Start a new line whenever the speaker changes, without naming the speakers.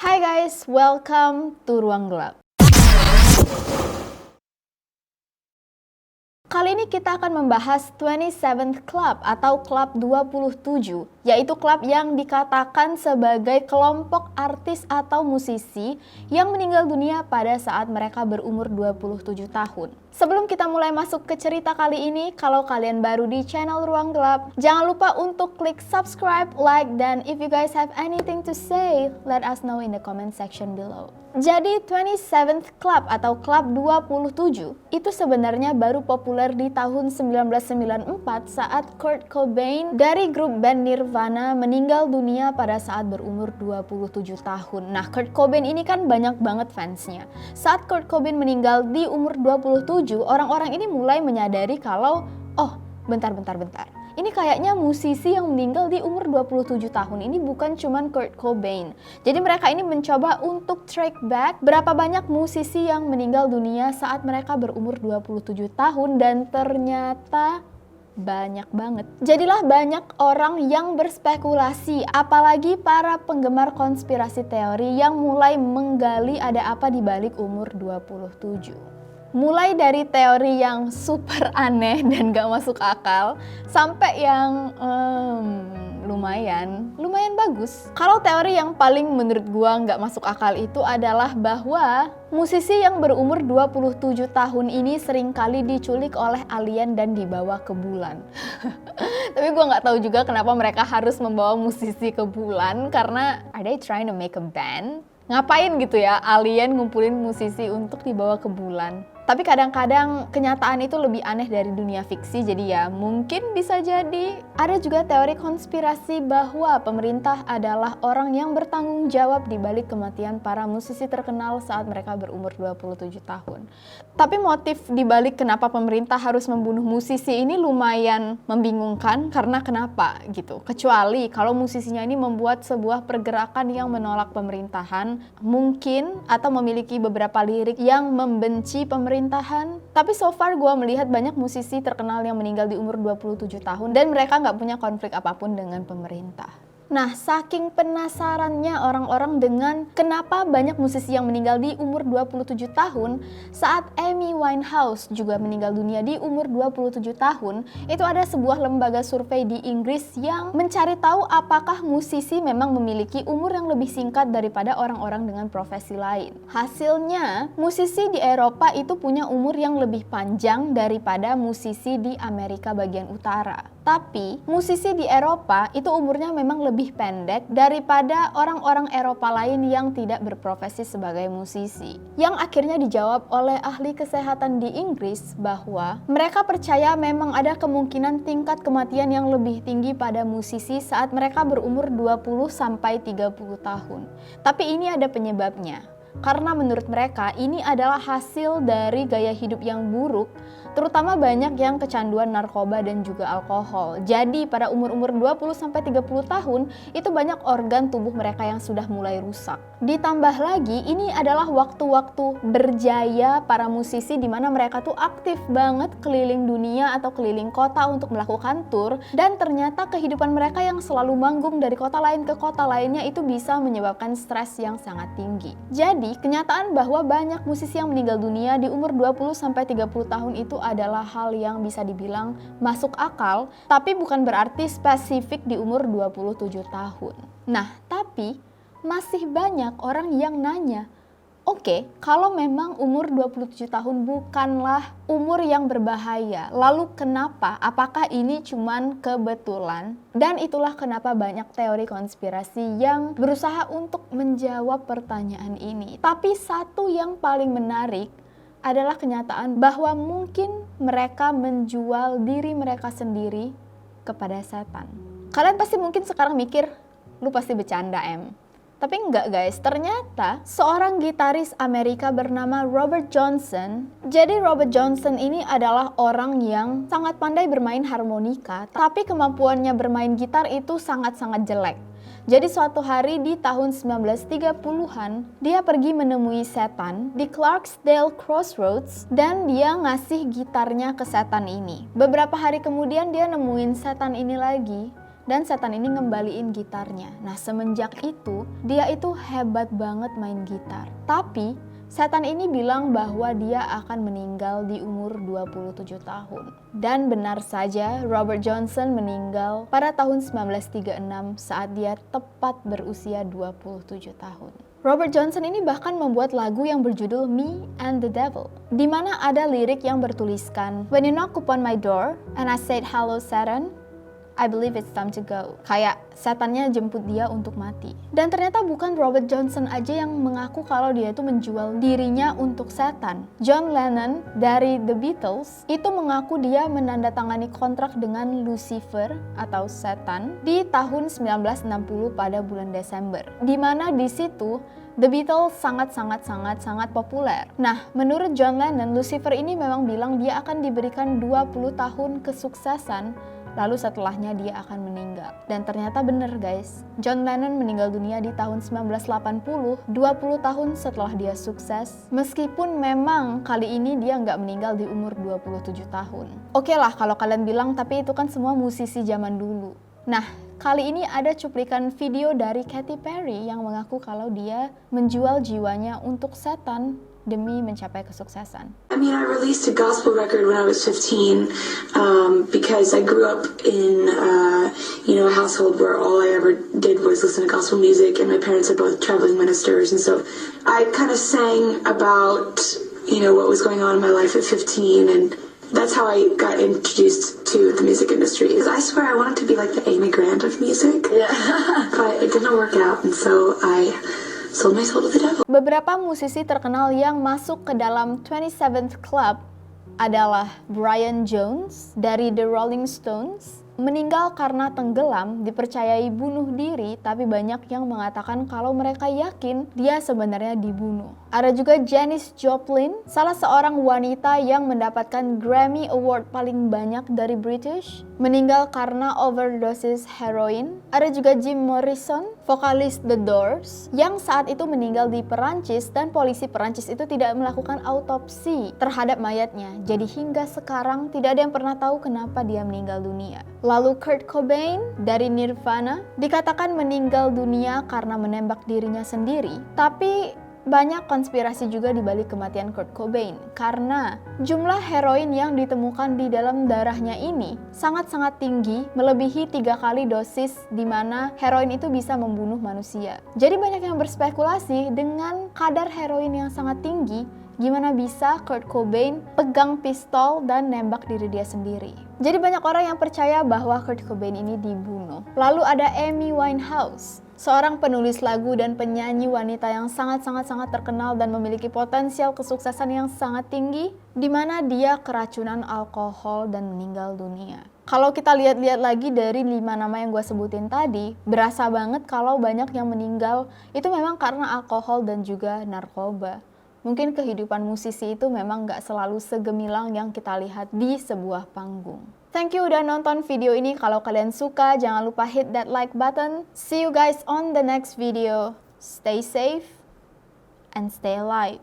Hai guys, welcome to Ruang Gelap. Kali ini kita akan membahas 27th Club atau Klub 27, yaitu klub yang dikatakan sebagai kelompok artis atau musisi yang meninggal dunia pada saat mereka berumur 27 tahun. Sebelum kita mulai masuk ke cerita kali ini, kalau kalian baru di channel Ruang Gelap, jangan lupa untuk klik subscribe, like, dan if you guys have anything to say, let us know in the comment section below. Jadi 27th Club atau Klub 27 itu sebenarnya baru populer di tahun 1994 saat Kurt Cobain dari grup band Nirvana meninggal dunia pada saat berumur 27 tahun. Nah, Kurt Cobain ini kan banyak banget fansnya. Saat Kurt Cobain meninggal di umur 27, orang-orang ini mulai menyadari kalau, bentar. Ini kayaknya musisi yang meninggal di umur 27 tahun ini bukan cuman Kurt Cobain. Jadi mereka ini mencoba untuk track back berapa banyak musisi yang meninggal dunia saat mereka berumur 27 tahun dan ternyata banyak banget. Jadilah banyak orang yang berspekulasi, apalagi para penggemar konspirasi teori yang mulai menggali ada apa di balik umur 27. Mulai dari teori yang super aneh dan gak masuk akal sampai yang lumayan bagus. Kalau teori yang paling menurut gua gak masuk akal itu adalah bahwa musisi yang berumur 27 tahun ini seringkali diculik oleh alien dan dibawa ke bulan. Tapi gua gak tahu juga kenapa mereka harus membawa musisi ke bulan, karena are they trying to make a band? Ngapain gitu ya alien ngumpulin musisi untuk dibawa ke bulan? Tapi kadang-kadang kenyataan itu lebih aneh dari dunia fiksi, jadi ya mungkin bisa jadi. Ada juga teori konspirasi bahwa pemerintah adalah orang yang bertanggung jawab di balik kematian para musisi terkenal saat mereka berumur 27 tahun. Tapi motif di balik kenapa pemerintah harus membunuh musisi ini lumayan membingungkan, karena kenapa gitu. Kecuali kalau musisinya ini membuat sebuah pergerakan yang menolak pemerintahan, mungkin, atau memiliki beberapa lirik yang membenci pemerintahan. Tapi so far gue melihat banyak musisi terkenal yang meninggal di umur 27 tahun dan mereka nggak punya konflik apapun dengan pemerintah. Nah, saking penasarannya orang-orang dengan kenapa banyak musisi yang meninggal di umur 27 tahun, saat Amy Winehouse juga meninggal dunia di umur 27 tahun, itu ada sebuah lembaga survei di Inggris yang mencari tahu apakah musisi memang memiliki umur yang lebih singkat daripada orang-orang dengan profesi lain. Hasilnya, musisi di Eropa itu punya umur yang lebih panjang daripada musisi di Amerika bagian utara. Tapi, musisi di Eropa itu umurnya memang lebih pendek daripada orang-orang Eropa lain yang tidak berprofesi sebagai musisi. Yang akhirnya dijawab oleh ahli kesehatan di Inggris bahwa mereka percaya memang ada kemungkinan tingkat kematian yang lebih tinggi pada musisi saat mereka berumur 20-30 tahun. Tapi ini ada penyebabnya. Karena menurut mereka ini adalah hasil dari gaya hidup yang buruk, terutama banyak yang kecanduan narkoba dan juga alkohol. Jadi pada umur-umur 20-30 tahun itu banyak organ tubuh mereka yang sudah mulai rusak. Ditambah lagi ini adalah waktu-waktu berjaya para musisi di mana mereka tuh aktif banget keliling dunia atau keliling kota untuk melakukan tour, dan ternyata kehidupan mereka yang selalu manggung dari kota lain ke kota lainnya itu bisa menyebabkan stres yang sangat tinggi. Jadi kenyataan bahwa banyak musisi yang meninggal dunia di umur 20-30 tahun itu adalah hal yang bisa dibilang masuk akal, tapi bukan berarti spesifik di umur 27 tahun. Nah, tapi masih banyak orang yang nanya, oke, kalau memang umur 27 tahun bukanlah umur yang berbahaya, lalu kenapa? Apakah ini cuman kebetulan? Dan itulah kenapa banyak teori konspirasi yang berusaha untuk menjawab pertanyaan ini. Tapi satu yang paling menarik adalah kenyataan bahwa mungkin mereka menjual diri mereka sendiri kepada setan. Kalian pasti mungkin sekarang mikir, lu pasti bercanda em. Tapi enggak guys, ternyata seorang gitaris Amerika bernama Robert Johnson. Jadi Robert Johnson ini adalah orang yang sangat pandai bermain harmonika, tapi kemampuannya bermain gitar itu sangat-sangat jelek. Jadi suatu hari di tahun 1930-an, dia pergi menemui setan di Clarksdale Crossroads dan dia ngasih gitarnya ke setan ini. Beberapa hari kemudian dia nemuin setan ini lagi. dan setan ini ngembaliin gitarnya. Nah, semenjak itu, dia itu hebat banget main gitar. Tapi, setan ini bilang bahwa dia akan meninggal di umur 27 tahun. Dan benar saja, Robert Johnson meninggal pada tahun 1936 saat dia tepat berusia 27 tahun. Robert Johnson ini bahkan membuat lagu yang berjudul Me and the Devil, di mana ada lirik yang bertuliskan, "When you knock upon my door and I said hello Satan, I believe it's time to go." Kayak setannya jemput dia untuk mati. Dan ternyata bukan Robert Johnson aja yang mengaku kalau dia itu menjual dirinya untuk setan. John Lennon dari The Beatles itu mengaku dia menandatangani kontrak dengan Lucifer atau setan di tahun 1960 pada bulan Desember. Di mana di situ The Beatles sangat populer. Nah, menurut John Lennon, Lucifer ini memang bilang dia akan diberikan 20 tahun kesuksesan, lalu setelahnya dia akan meninggal. Dan ternyata bener guys, John Lennon meninggal dunia di tahun 1980, 20 tahun setelah dia sukses. Meskipun memang kali ini dia nggak meninggal di umur 27 tahun. Oke lah kalau kalian bilang, tapi itu kan semua musisi zaman dulu. Nah, kali ini ada cuplikan video dari Katy Perry yang mengaku kalau dia menjual jiwanya untuk setan demi mencapai kesuksesan.
I mean, I released a gospel record when I was 15 because I grew up in a household where all I ever did was listen to gospel music, and my parents are both traveling ministers, and so I kind of sang about what was going on in my life at 15, and that's how I got introduced to the music industry. I swear I wanted to be like the Amy Grant of music, but it didn't work out, and so I sold my soul to the devil.
Beberapa musisi terkenal yang masuk ke dalam 27th Club adalah Brian Jones dari The Rolling Stones, meninggal karena tenggelam, dipercayai bunuh diri, tapi banyak yang mengatakan kalau mereka yakin dia sebenarnya dibunuh. Ada juga Janis Joplin, salah seorang wanita yang mendapatkan Grammy Award paling banyak dari British, meninggal karena overdosis heroin. Ada juga Jim Morrison, vokalis The Doors, yang saat itu meninggal di Perancis dan polisi Perancis itu tidak melakukan autopsi terhadap mayatnya. Jadi hingga sekarang tidak ada yang pernah tahu kenapa dia meninggal dunia. Lalu Kurt Cobain dari Nirvana dikatakan meninggal dunia karena menembak dirinya sendiri. Tapi banyak konspirasi juga di balik kematian Kurt Cobain karena jumlah heroin yang ditemukan di dalam darahnya ini sangat-sangat tinggi, melebihi 3 kali dosis di mana heroin itu bisa membunuh manusia. Jadi banyak yang berspekulasi dengan kadar heroin yang sangat tinggi, gimana bisa Kurt Cobain pegang pistol dan nembak diri dia sendiri. Jadi banyak orang yang percaya bahwa Kurt Cobain ini dibunuh. Lalu ada Amy Winehouse, seorang penulis lagu dan penyanyi wanita yang sangat terkenal dan memiliki potensial kesuksesan yang sangat tinggi, di mana dia keracunan alkohol dan meninggal dunia. Kalau kita lihat-lihat lagi dari 5 nama yang gue sebutin tadi, berasa banget kalau banyak yang meninggal itu memang karena alkohol dan juga narkoba. Mungkin kehidupan musisi itu memang gak selalu segemilang yang kita lihat di sebuah panggung. Thank you udah nonton video ini. Kalau kalian suka, jangan lupa hit that like button. See you guys on the next video. Stay safe and stay alive.